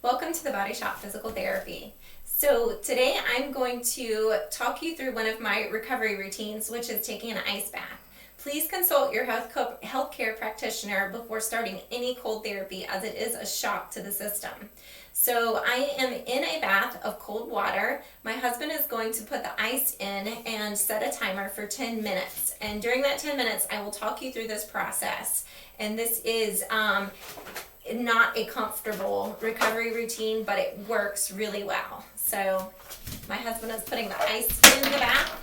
Welcome to the Body Shop Physical Therapy. So today I'm going to talk you through one of my recovery routines, which is taking an ice bath. Please consult your healthcare practitioner before starting any cold therapy, as it is a shock to the system. So I am in a bath of cold water. My husband is going to put the ice in and set a timer for 10 minutes. And during that 10 minutes, I will talk you through this process. And this is not a comfortable recovery routine, but it works really well. So my husband is putting the ice in the bath.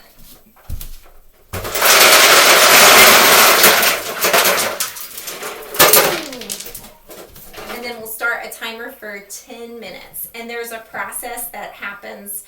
And then we'll start a timer for 10 minutes. And there's a process that happens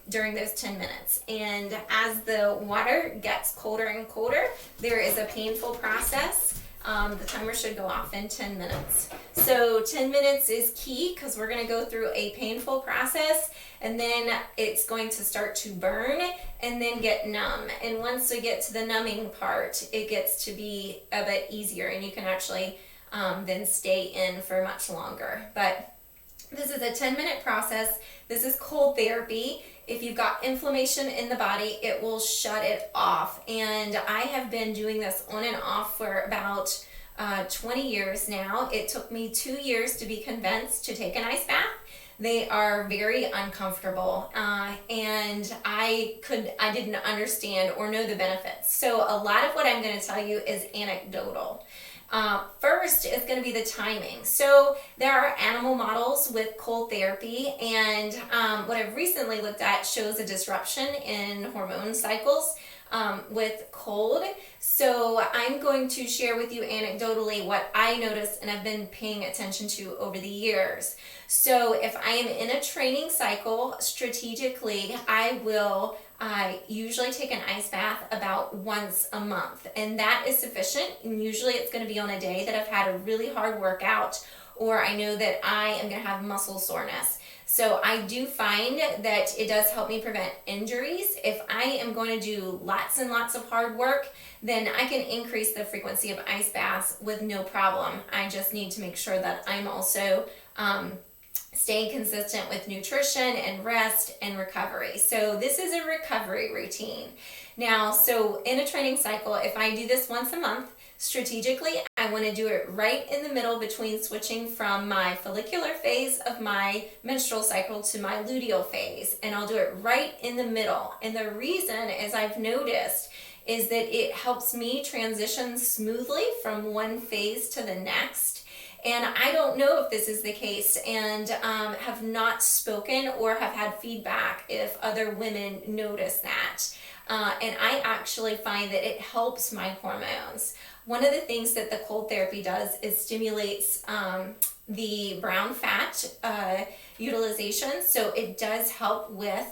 during those 10 minutes. And as the water gets colder and colder, there is a painful process. The timer should go off in 10 minutes. So 10 minutes is key because we're going to go through a painful process, and then it's going to start to burn and then get numb. And once we get to the numbing part, it gets to be a bit easier, and you can actually then stay in for much longer. But this is a 10-minute process. This is cold therapy. If you've got inflammation in the body, it will shut it off. And I have been doing this on and off for about 20 years now. It took me 2 years to be convinced to take an ice bath. They are very uncomfortable, and I didn't understand or know the benefits. So a lot of what I'm going to tell you is anecdotal. First is going to be the timing. So there are animal models with cold therapy, and what I've recently looked at shows a disruption in hormone cycles with cold. So I'm going to share with you anecdotally what I noticed and have been paying attention to over the years. So if I am in a training cycle, strategically, I will usually take an ice bath about once a month, and that is sufficient. And usually it's going to be on a day that I've had a really hard workout, or I know that I am going to have muscle soreness. So I do find that it does help me prevent injuries. If I am going to do lots and lots of hard work, then I can increase the frequency of ice baths with no problem. I just need to make sure that I'm also staying consistent with nutrition and rest and recovery. So this is a recovery routine. Now, so in a training cycle, if I do this once a month, strategically, I want to do it right in the middle between switching from my follicular phase of my menstrual cycle to my luteal phase. And I'll do it right in the middle. And the reason, as I've noticed, is that it helps me transition smoothly from one phase to the next. And I don't know if this is the case, and have not spoken or have had feedback if other women notice that. And I actually find that it helps my hormones. One of the things that the cold therapy does is stimulates the brown fat utilization. So it does help with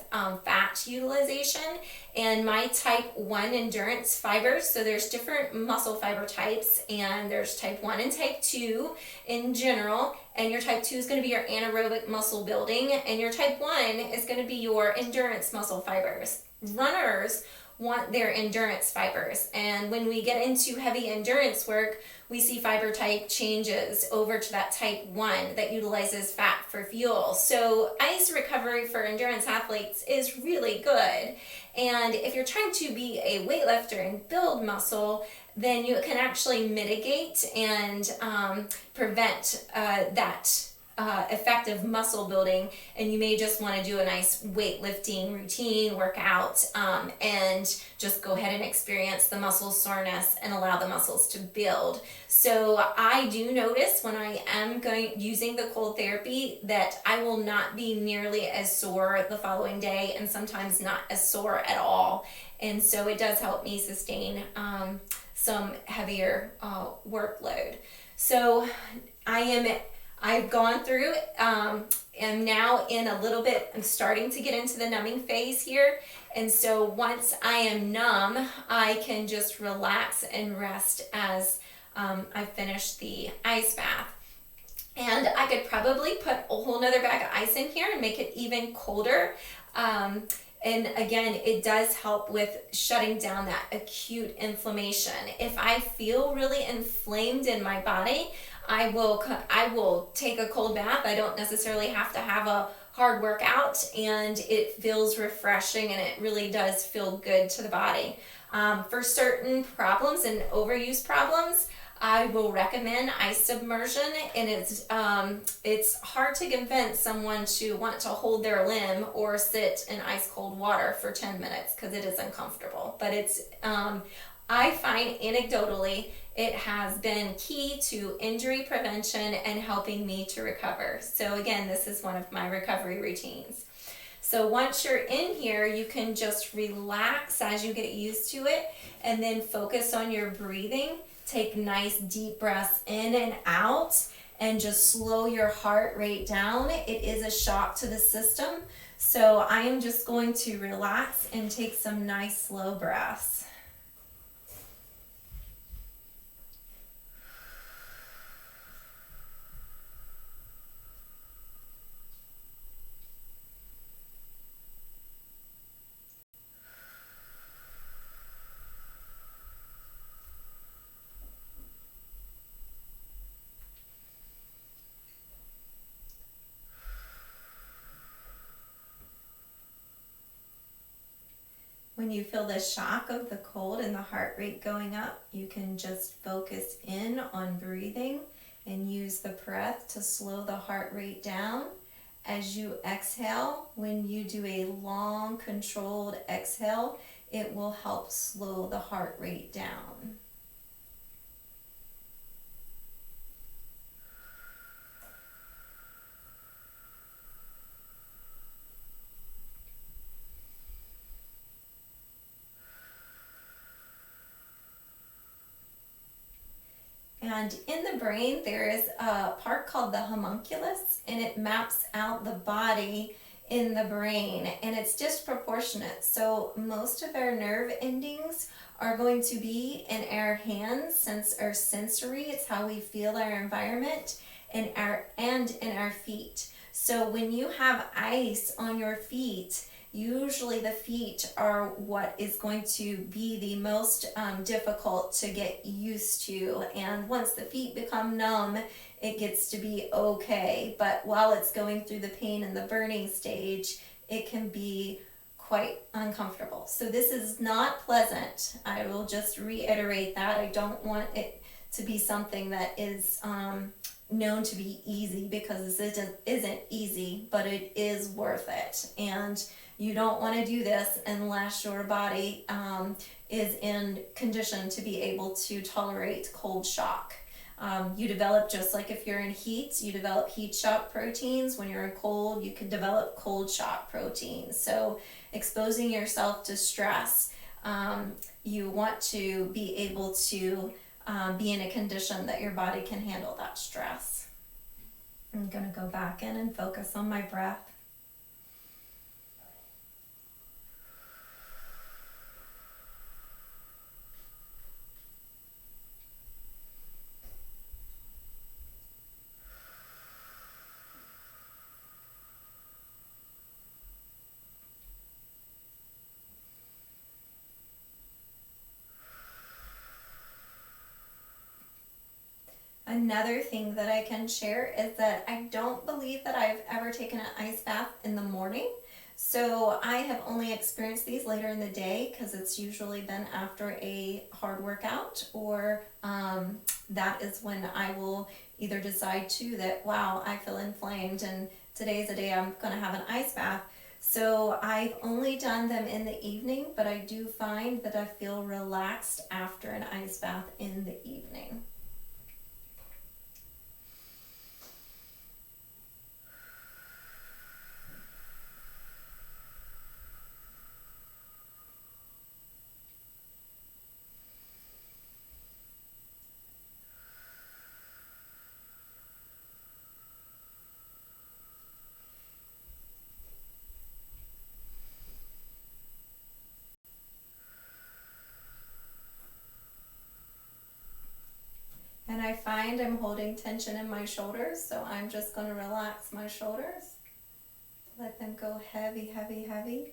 fat utilization. And my type 1 endurance fibers, so there's different muscle fiber types, and there's type 1 and type 2 in general. And your type 2 is going to be your anaerobic muscle building, and your type 1 is going to be your endurance muscle fibers. Runners want their endurance fibers, and when we get into heavy endurance work, we see fiber type changes over to that type 1 that utilizes fat for fuel. So ice recovery for endurance athletes is really good, and if you're trying to be a weightlifter and build muscle, then you can actually mitigate and prevent that effective muscle building, and you may just want to do a nice weightlifting routine workout and just go ahead and experience the muscle soreness and allow the muscles to build. So I do notice when I am using the cold therapy that I will not be nearly as sore the following day, and sometimes not as sore at all. And so it does help me sustain some heavier workload. So I've gone through, am now in a little bit, I'm starting to get into the numbing phase here. And so once I am numb, I can just relax and rest as I finish the ice bath. And I could probably put a whole nother bag of ice in here and make it even colder. And again, it does help with shutting down that acute inflammation. If I feel really inflamed in my body, I will take a cold bath. I don't necessarily have to have a hard workout, and it feels refreshing, and it really does feel good to the body. For certain problems and overuse problems, I will recommend ice submersion, and it's hard to convince someone to want to hold their limb or sit in ice cold water for 10 minutes because it is uncomfortable. But I find anecdotally it has been key to injury prevention and helping me to recover. So again, this is one of my recovery routines. So once you're in here, you can just relax as you get used to it, and then focus on your breathing. Take nice deep breaths in and out, and just slow your heart rate down. It is a shock to the system. So I am just going to relax and take some nice slow breaths. When you feel the shock of the cold and the heart rate going up, you can just focus in on breathing and use the breath to slow the heart rate down. As you exhale, when you do a long controlled exhale, it will help slow the heart rate down. And in the brain, there is a part called the homunculus, and it maps out the body in the brain, and it's disproportionate. So most of our nerve endings are going to be in our hands, since our sensory, it's how we feel our environment, and in our feet. So when you have ice on your feet, usually the feet are what is going to be the most difficult to get used to. And once the feet become numb, it gets to be okay. But while it's going through the pain and the burning stage, it can be quite uncomfortable. So this is not pleasant. I will just reiterate that. I don't want it to be something that is known to be easy, because this isn't easy, but it is worth it. And you don't want to do this unless your body is in condition to be able to tolerate cold shock. You develop, just like if you're in heat, you develop heat shock proteins. When you're in cold, you can develop cold shock proteins. So exposing yourself to stress, you want to be able to be in a condition that your body can handle that stress. I'm going to go back in and focus on my breath. Another thing that I can share is that I don't believe that I've ever taken an ice bath in the morning. So I have only experienced these later in the day, because it's usually been after a hard workout, or that is when I will either decide that, wow, I feel inflamed and today's a day I'm going to have an ice bath. So I've only done them in the evening, but I do find that I feel relaxed after an ice bath in the evening. And I find I'm holding tension in my shoulders, so I'm just going to relax my shoulders. Let them go heavy, heavy, heavy.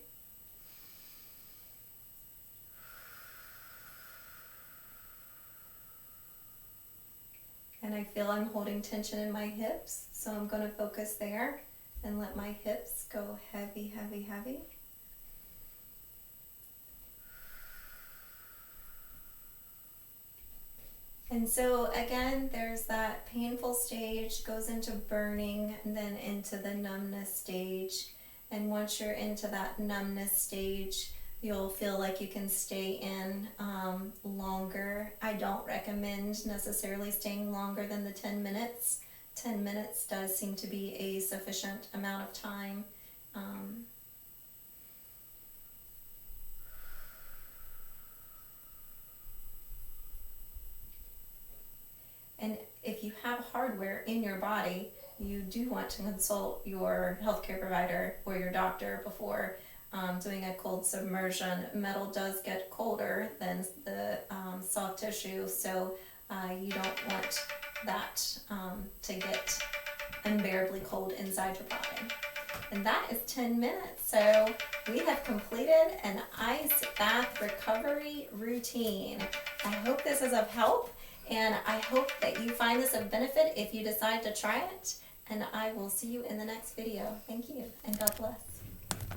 and I feel I'm holding tension in my hips, so I'm going to focus there and let my hips go heavy, heavy, heavy. And so again, there's that painful stage, goes into burning, and then into the numbness stage. And once you're into that numbness stage, you'll feel like you can stay in longer. I don't recommend necessarily staying longer than the 10 minutes. 10 minutes does seem to be a sufficient amount of time. And if you have hardware in your body, you do want to consult your healthcare provider or your doctor before doing a cold submersion. Metal does get colder than the soft tissue, so you don't want that to get unbearably cold inside your body. And that is 10 minutes. So we have completed an ice bath recovery routine. I hope this is of help, and I hope that you find this of benefit if you decide to try it. And I will see you in the next video. Thank you, and God bless.